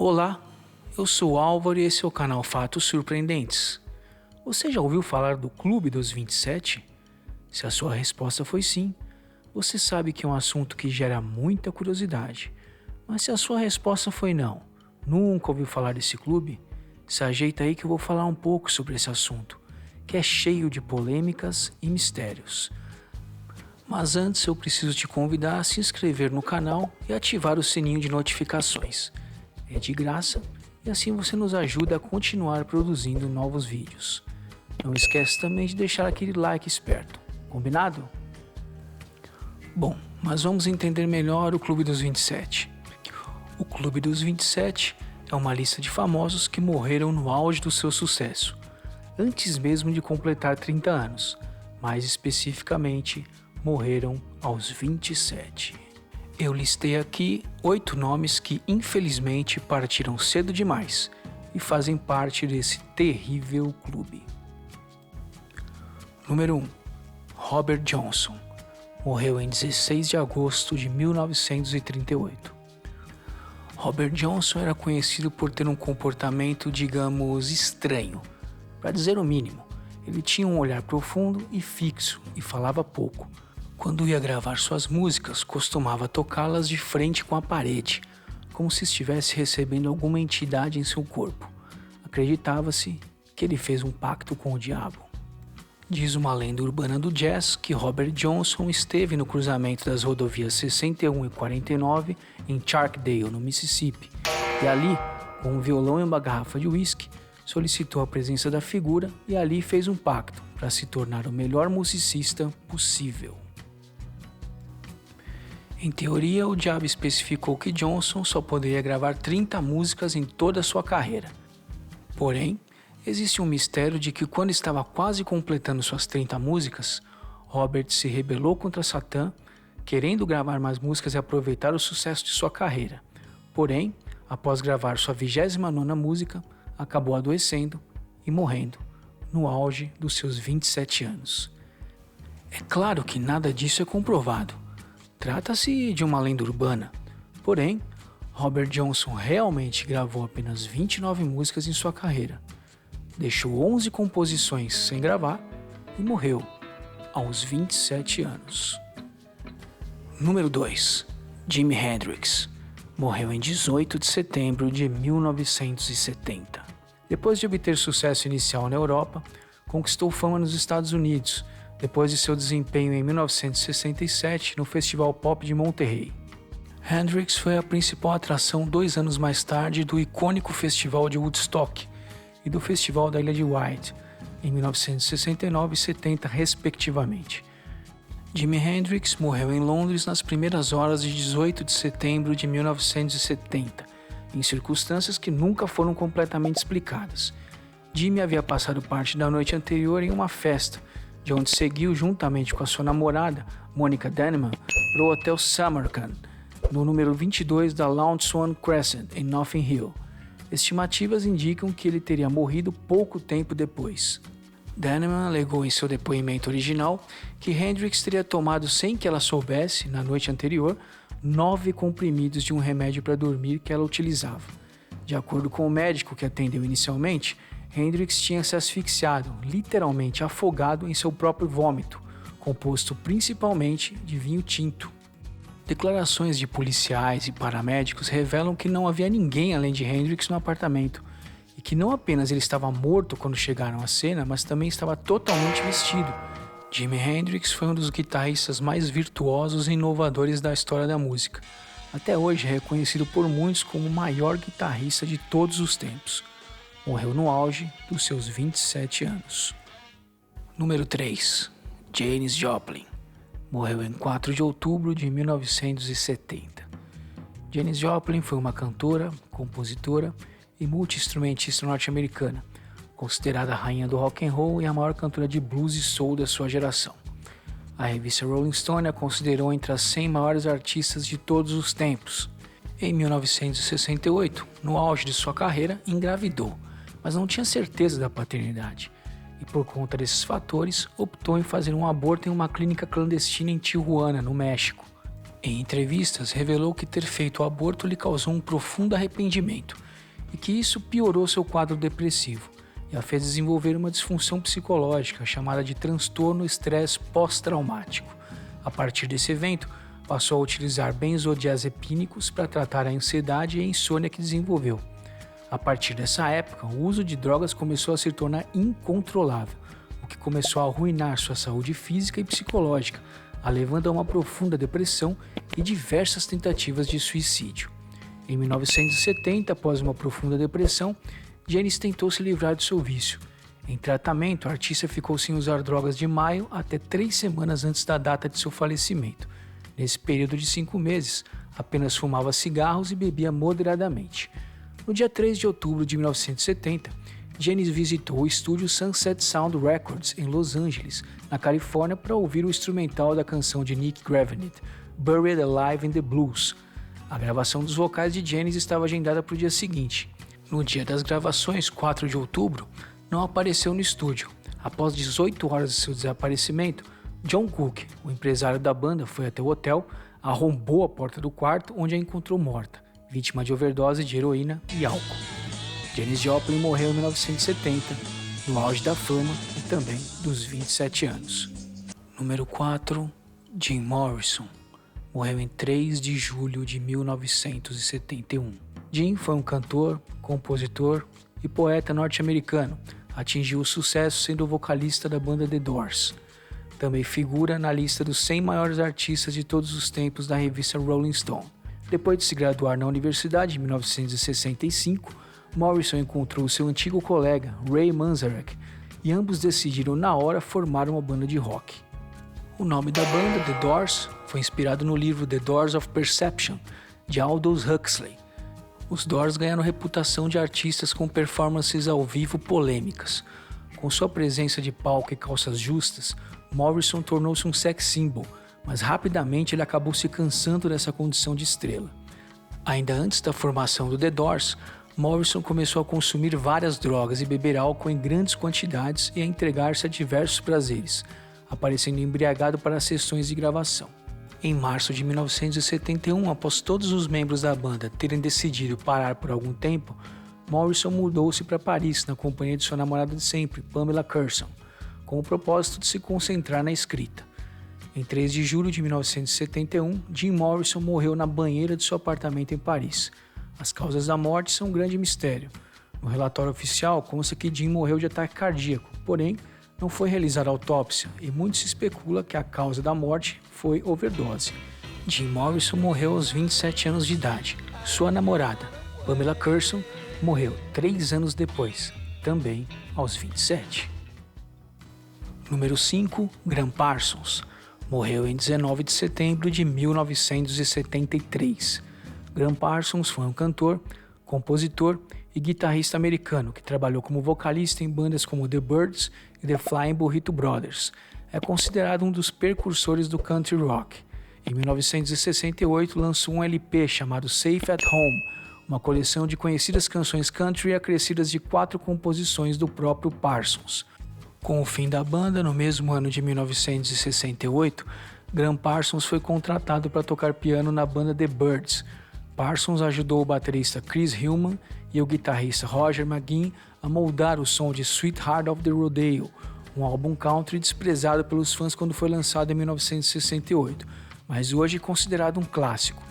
Olá, eu sou Álvaro e esse é o canal Fatos Surpreendentes. Você já ouviu falar do Clube dos 27? Se a sua resposta foi sim, você sabe que é um assunto que gera muita curiosidade. Mas se a sua resposta foi não, nunca ouviu falar desse clube, se ajeita aí que eu vou falar um pouco sobre esse assunto, que é cheio de polêmicas e mistérios. Mas antes eu preciso te convidar a se inscrever no canal e ativar o sininho de notificações. É de graça e assim você nos ajuda a continuar produzindo novos vídeos. Não esquece também de deixar aquele like esperto, combinado? Bom, mas vamos entender melhor o Clube dos 27. O Clube dos 27 é uma lista de famosos que morreram no auge do seu sucesso, antes mesmo de completar 30 anos, mais especificamente, morreram aos 27. Eu listei aqui 8 nomes que infelizmente partiram cedo demais e fazem parte desse terrível clube. Número 1. Robert Johnson. Morreu em 16 de agosto de 1938. Robert Johnson era conhecido por ter um comportamento, digamos, estranho, para dizer o mínimo. Ele tinha um olhar profundo e fixo e falava pouco. Quando ia gravar suas músicas, costumava tocá-las de frente com a parede, como se estivesse recebendo alguma entidade em seu corpo. Acreditava-se que ele fez um pacto com o diabo. Diz uma lenda urbana do jazz que Robert Johnson esteve no cruzamento das rodovias 61 e 49 em Charkdale, no Mississippi, e ali, com um violão e uma garrafa de uísque, solicitou a presença da figura e ali fez um pacto para se tornar o melhor musicista possível. Em teoria, o diabo especificou que Johnson só poderia gravar 30 músicas em toda a sua carreira. Porém, existe um mistério de que quando estava quase completando suas 30 músicas, Robert se rebelou contra Satã, querendo gravar mais músicas e aproveitar o sucesso de sua carreira. Porém, após gravar sua 29ª música, acabou adoecendo e morrendo, no auge dos seus 27 anos. É claro que nada disso é comprovado. Trata-se de uma lenda urbana. Porém, Robert Johnson realmente gravou apenas 29 músicas em sua carreira. Deixou 11 composições sem gravar e morreu aos 27 anos. Número 2. Jimi Hendrix. Morreu em 18 de setembro de 1970. Depois de obter sucesso inicial na Europa, conquistou fama nos Estados Unidos, depois de seu desempenho em 1967 no Festival Pop de Monterrey. Hendrix foi a principal atração 2 anos mais tarde do icônico Festival de Woodstock e do Festival da Ilha de White, em 1969 e 70 respectivamente. Jimi Hendrix morreu em Londres nas primeiras horas de 18 de setembro de 1970, em circunstâncias que nunca foram completamente explicadas. Jimi havia passado parte da noite anterior em uma festa, de onde seguiu juntamente com a sua namorada, Monica Denneman, para o Hotel Samarkand, no número 22 da Lounge Swan Crescent, em Notting Hill. Estimativas indicam que ele teria morrido pouco tempo depois. Denneman alegou em seu depoimento original que Hendrix teria tomado sem que ela soubesse, na noite anterior, 9 comprimidos de um remédio para dormir que ela utilizava. De acordo com o médico que atendeu inicialmente, Hendrix tinha se asfixiado, literalmente afogado em seu próprio vômito, composto principalmente de vinho tinto. Declarações de policiais e paramédicos revelam que não havia ninguém além de Hendrix no apartamento, e que não apenas ele estava morto quando chegaram à cena, mas também estava totalmente vestido. Jimi Hendrix foi um dos guitarristas mais virtuosos e inovadores da história da música. Até hoje é reconhecido por muitos como o maior guitarrista de todos os tempos. Morreu no auge dos seus 27 anos. Número 3. Janis Joplin. Morreu em 4 de outubro de 1970. Janis Joplin foi uma cantora, compositora e multi-instrumentista norte-americana, considerada a rainha do rock and roll e a maior cantora de blues e soul da sua geração. A revista Rolling Stone a considerou entre as 100 maiores artistas de todos os tempos. Em 1968, no auge de sua carreira, engravidou, mas não tinha certeza da paternidade, e por conta desses fatores, optou em fazer um aborto em uma clínica clandestina em Tijuana, no México. Em entrevistas, revelou que ter feito o aborto lhe causou um profundo arrependimento e que isso piorou seu quadro depressivo e a fez desenvolver uma disfunção psicológica chamada de transtorno estresse pós-traumático. A partir desse evento, passou a utilizar benzodiazepínicos para tratar a ansiedade e a insônia que desenvolveu. A partir dessa época, o uso de drogas começou a se tornar incontrolável, o que começou a arruinar sua saúde física e psicológica, a levando a uma profunda depressão e diversas tentativas de suicídio. Em 1970, após uma profunda depressão, Janis tentou se livrar do seu vício. Em tratamento, a artista ficou sem usar drogas de maio até 3 semanas antes da data de seu falecimento. Nesse período de 5 meses, apenas fumava cigarros e bebia moderadamente. No dia 3 de outubro de 1970, Janis visitou o estúdio Sunset Sound Records em Los Angeles, na Califórnia, para ouvir o instrumental da canção de Nick Gravenit, Buried Alive in the Blues. A gravação dos vocais de Janis estava agendada para o dia seguinte. No dia das gravações, 4 de outubro, não apareceu no estúdio. Após 18 horas de seu desaparecimento, John Cook, o empresário da banda, foi até o hotel, arrombou a porta do quarto, onde a encontrou morta, vítima de overdose de heroína e álcool. Janis Joplin morreu em 1970, no auge da fama e também dos 27 anos. Número 4, Jim Morrison. Morreu em 3 de julho de 1971. Jim foi um cantor, compositor e poeta norte-americano. Atingiu o sucesso sendo o vocalista da banda The Doors. Também figura na lista dos 100 maiores artistas de todos os tempos da revista Rolling Stone. Depois de se graduar na universidade em 1965, Morrison encontrou seu antigo colega Ray Manzarek e ambos decidiram na hora formar uma banda de rock. O nome da banda, The Doors, foi inspirado no livro The Doors of Perception, de Aldous Huxley. Os Doors ganharam reputação de artistas com performances ao vivo polêmicas. Com sua presença de palco e calças justas, Morrison tornou-se um sex symbol, mas rapidamente ele acabou se cansando dessa condição de estrela. Ainda antes da formação do The Doors, Morrison começou a consumir várias drogas e beber álcool em grandes quantidades e a entregar-se a diversos prazeres, aparecendo embriagado para as sessões de gravação. Em março de 1971, após todos os membros da banda terem decidido parar por algum tempo, Morrison mudou-se para Paris na companhia de sua namorada de sempre, Pamela Curson, com o propósito de se concentrar na escrita. Em 3 de julho de 1971, Jim Morrison morreu na banheira de seu apartamento em Paris. As causas da morte são um grande mistério. No relatório oficial consta que Jim morreu de ataque cardíaco, porém não foi realizada autópsia e muito se especula que a causa da morte foi overdose. Jim Morrison morreu aos 27 anos de idade. Sua namorada, Pamela Curson, morreu 3 anos depois, também aos 27. Número 5, Gram Parsons. Morreu em 19 de setembro de 1973. Gram Parsons foi um cantor, compositor e guitarrista americano que trabalhou como vocalista em bandas como The Byrds e The Flying Burrito Brothers. É considerado um dos precursores do country rock. Em 1968 lançou um LP chamado Safe at Home, uma coleção de conhecidas canções country acrescidas de 4 composições do próprio Parsons. Com o fim da banda, no mesmo ano de 1968, Gram Parsons foi contratado para tocar piano na banda The Byrds. Parsons ajudou o baterista Chris Hillman e o guitarrista Roger McGuinn a moldar o som de Sweetheart of the Rodeo, um álbum country desprezado pelos fãs quando foi lançado em 1968, mas hoje considerado um clássico.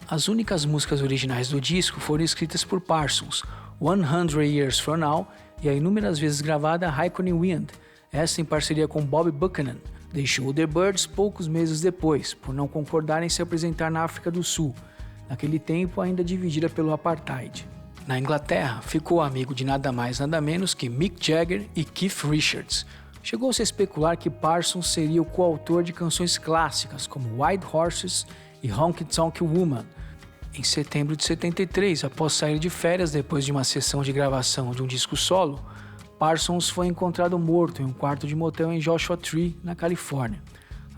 As únicas músicas originais do disco foram escritas por Parsons, 100 Years From Now e a inúmeras vezes gravada High Wind, essa em parceria com Bob Buchanan. Deixou o The Byrds poucos meses depois, por não concordar em se apresentar na África do Sul, naquele tempo ainda dividida pelo apartheid. Na Inglaterra, ficou amigo de nada mais nada menos que Mick Jagger e Keith Richards. Chegou-se a especular que Parsons seria o coautor de canções clássicas como White Horses e Honky Tonk Woman. Em setembro de 73, após sair de férias depois de uma sessão de gravação de um disco solo, Parsons foi encontrado morto em um quarto de motel em Joshua Tree, na Califórnia.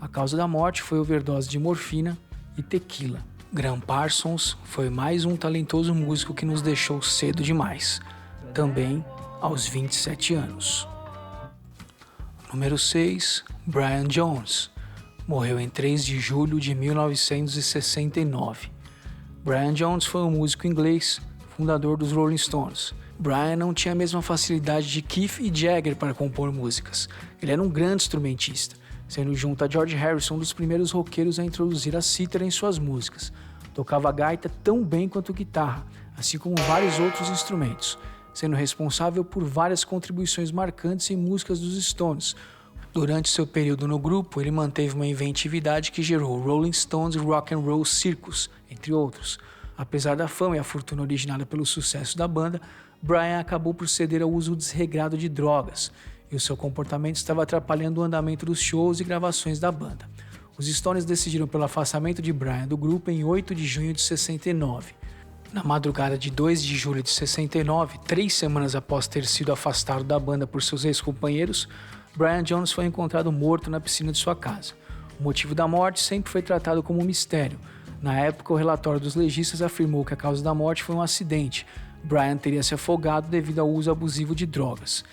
A causa da morte foi overdose de morfina e tequila. Gram Parsons foi mais um talentoso músico que nos deixou cedo demais, também aos 27 anos. Número 6, Brian Jones. Morreu em 3 de julho de 1969. Brian Jones foi um músico inglês, fundador dos Rolling Stones. Brian não tinha a mesma facilidade de Keith e Jagger para compor músicas. Ele era um grande instrumentista, sendo junto a George Harrison um dos primeiros roqueiros a introduzir a cítara em suas músicas. Tocava a gaita tão bem quanto guitarra, assim como vários outros instrumentos, sendo responsável por várias contribuições marcantes em músicas dos Stones. Durante seu período no grupo, ele manteve uma inventividade que gerou Rolling Stones Rock and Roll Circus, entre outros. Apesar da fama e a fortuna originada pelo sucesso da banda, Brian acabou por ceder ao uso desregrado de drogas, e o seu comportamento estava atrapalhando o andamento dos shows e gravações da banda. Os Stones decidiram pelo afastamento de Brian do grupo em 8 de junho de 69. Na madrugada de 2 de julho de 69, 3 semanas após ter sido afastado da banda por seus ex-companheiros, Brian Jones foi encontrado morto na piscina de sua casa. O motivo da morte sempre foi tratado como um mistério. Na época, o relatório dos legistas afirmou que a causa da morte foi um acidente. Brian teria se afogado devido ao uso abusivo de drogas.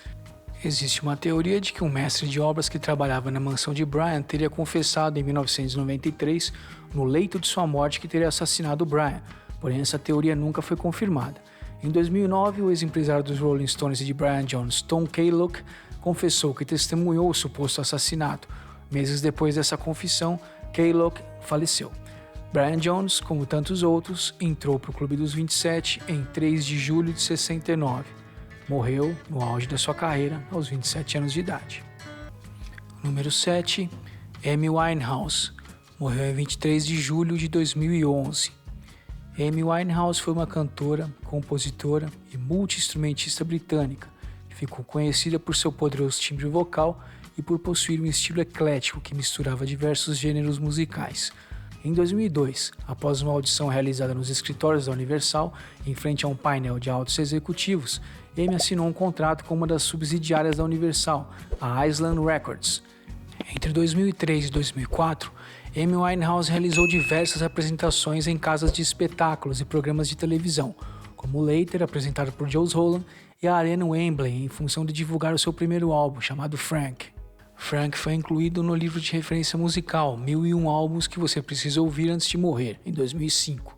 Existe uma teoria de que um mestre de obras que trabalhava na mansão de Brian teria confessado em 1993, no leito de sua morte, que teria assassinado Brian, porém essa teoria nunca foi confirmada. Em 2009, o ex-empresário dos Rolling Stones e de Brian Jones, Tom Kaylock, confessou que testemunhou o suposto assassinato. Meses depois dessa confissão, Kaylock faleceu. Brian Jones, como tantos outros, entrou para o Clube dos 27 em 3 de julho de 69. Morreu no auge da sua carreira, aos 27 anos de idade. Número 7, Amy Winehouse. Morreu em 23 de julho de 2011. Amy Winehouse foi uma cantora, compositora e multi-instrumentista britânica, que ficou conhecida por seu poderoso timbre vocal e por possuir um estilo eclético que misturava diversos gêneros musicais. Em 2002, após uma audição realizada nos escritórios da Universal, em frente a um painel de altos executivos, Amy assinou um contrato com uma das subsidiárias da Universal, a Island Records. Entre 2003 e 2004, Amy Winehouse realizou diversas apresentações em casas de espetáculos e programas de televisão, como o Later, apresentado por Jools Holland, e a Arena Wembley, em função de divulgar o seu primeiro álbum, chamado Frank. Frank foi incluído no livro de referência musical 1001 Álbuns que Você Precisa Ouvir Antes de Morrer, em 2005,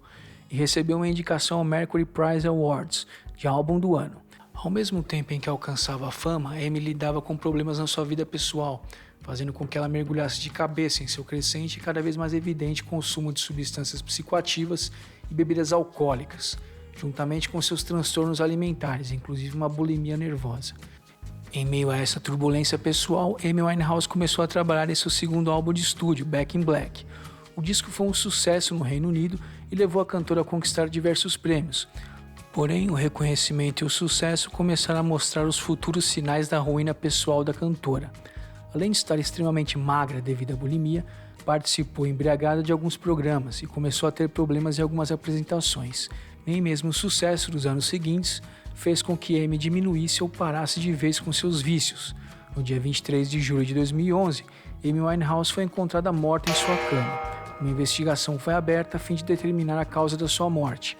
e recebeu uma indicação ao Mercury Prize Awards, de álbum do ano. Ao mesmo tempo em que alcançava a fama, Amy lidava com problemas na sua vida pessoal, fazendo com que ela mergulhasse de cabeça em seu crescente e cada vez mais evidente consumo de substâncias psicoativas e bebidas alcoólicas, juntamente com seus transtornos alimentares, inclusive uma bulimia nervosa. Em meio a essa turbulência pessoal, Amy Winehouse começou a trabalhar em seu segundo álbum de estúdio, Back in Black. O disco foi um sucesso no Reino Unido e levou a cantora a conquistar diversos prêmios. Porém, o reconhecimento e o sucesso começaram a mostrar os futuros sinais da ruína pessoal da cantora. Além de estar extremamente magra devido à bulimia, participou embriagada de alguns programas e começou a ter problemas em algumas apresentações. Nem mesmo o sucesso dos anos seguintes fez com que Amy diminuísse ou parasse de vez com seus vícios. No dia 23 de julho de 2011, Amy Winehouse foi encontrada morta em sua cama. Uma investigação foi aberta a fim de determinar a causa da sua morte.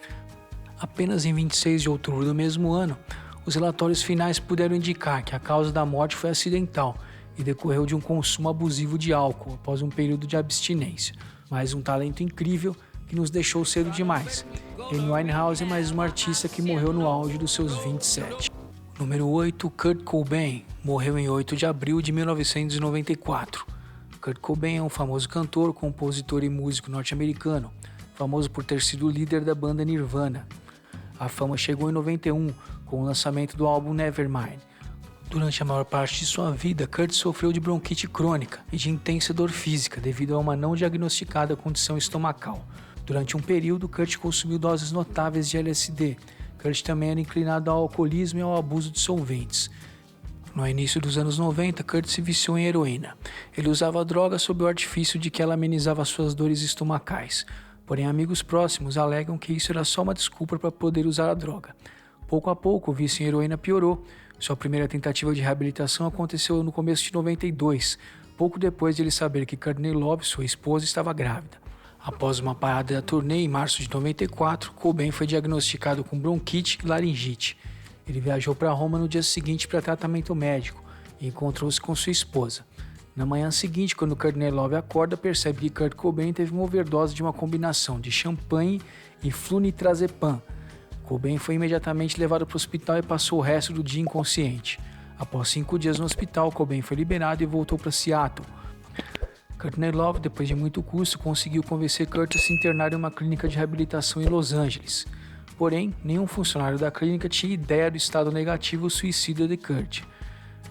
Apenas em 26 de outubro do mesmo ano, os relatórios finais puderam indicar que a causa da morte foi acidental e decorreu de um consumo abusivo de álcool após um período de abstinência. Mais um talento incrível que nos deixou cedo demais. Amy Winehouse é mais uma artista que morreu no auge dos seus 27. Número 8, Kurt Cobain, morreu em 8 de abril de 1994. Kurt Cobain é um famoso cantor, compositor e músico norte-americano, famoso por ter sido o líder da banda Nirvana. A fama chegou em 91, com o lançamento do álbum Nevermind. Durante a maior parte de sua vida, Kurt sofreu de bronquite crônica e de intensa dor física devido a uma não diagnosticada condição estomacal. Durante um período, Kurt consumiu doses notáveis de LSD. Kurt também era inclinado ao alcoolismo e ao abuso de solventes. No início dos anos 90, Kurt se viciou em heroína. Ele usava a droga sob o artifício de que ela amenizava suas dores estomacais. Porém, amigos próximos alegam que isso era só uma desculpa para poder usar a droga. Pouco a pouco, o vício em heroína piorou. Sua primeira tentativa de reabilitação aconteceu no começo de 92, pouco depois de ele saber que Courtney Love, sua esposa, estava grávida. Após uma parada da turnê em março de 94, Cobain foi diagnosticado com bronquite e laringite. Ele viajou para Roma no dia seguinte para tratamento médico e encontrou-se com sua esposa. Na manhã seguinte, quando Courtney Love acorda, percebe que Kurt Cobain teve uma overdose de uma combinação de champanhe e flunitrazepam. Cobain foi imediatamente levado para o hospital e passou o resto do dia inconsciente. Após 5 dias no hospital, Cobain foi liberado e voltou para Seattle. Courtney Love, depois de muito custo, conseguiu convencer Kurt a se internar em uma clínica de reabilitação em Los Angeles. Porém, nenhum funcionário da clínica tinha ideia do estado negativo suicida de Kurt.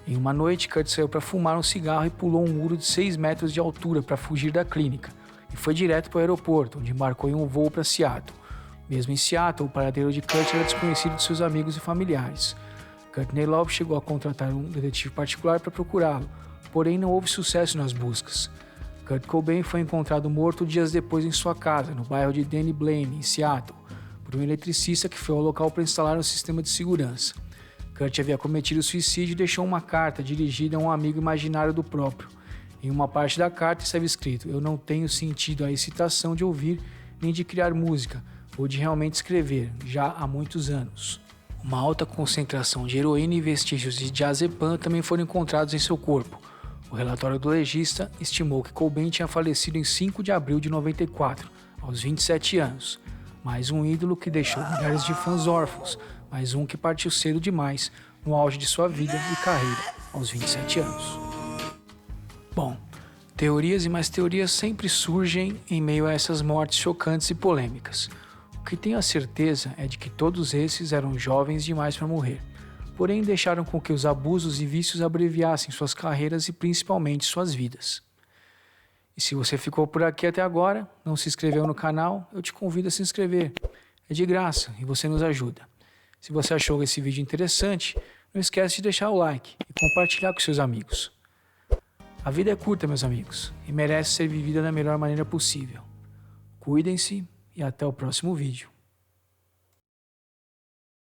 Em uma noite, Kurt saiu para fumar um cigarro e pulou um muro de 6 metros de altura para fugir da clínica, e foi direto para o aeroporto, onde embarcou em um voo para Seattle. Mesmo em Seattle, o paradeiro de Kurt era desconhecido de seus amigos e familiares. Courtney Love chegou a contratar um detetive particular para procurá-lo, porém não houve sucesso nas buscas. Kurt Cobain foi encontrado morto dias depois em sua casa, no bairro de Danny Blaine, em Seattle, por um eletricista que foi ao local para instalar um sistema de segurança. Kurt havia cometido suicídio e deixou uma carta dirigida a um amigo imaginário do próprio. Em uma parte da carta estava escrito: "Eu não tenho sentido a excitação de ouvir nem de criar música, ou de realmente escrever, já há muitos anos." Uma alta concentração de heroína e vestígios de diazepam também foram encontrados em seu corpo. O relatório do legista estimou que Cobain tinha falecido em 5 de abril de 94, aos 27 anos. Mais um ídolo que deixou milhares de fãs órfãos, mais um que partiu cedo demais, no auge de sua vida e carreira, aos 27 anos. Bom, teorias e mais teorias sempre surgem em meio a essas mortes chocantes e polêmicas. O que tenho a certeza é de que todos esses eram jovens demais para morrer, porém deixaram com que os abusos e vícios abreviassem suas carreiras e principalmente suas vidas. E se você ficou por aqui até agora, não se inscreveu no canal, eu te convido a se inscrever. É de graça e você nos ajuda. Se você achou esse vídeo interessante, não esquece de deixar o like e compartilhar com seus amigos. A vida é curta, meus amigos, e merece ser vivida da melhor maneira possível. Cuidem-se e até o próximo vídeo.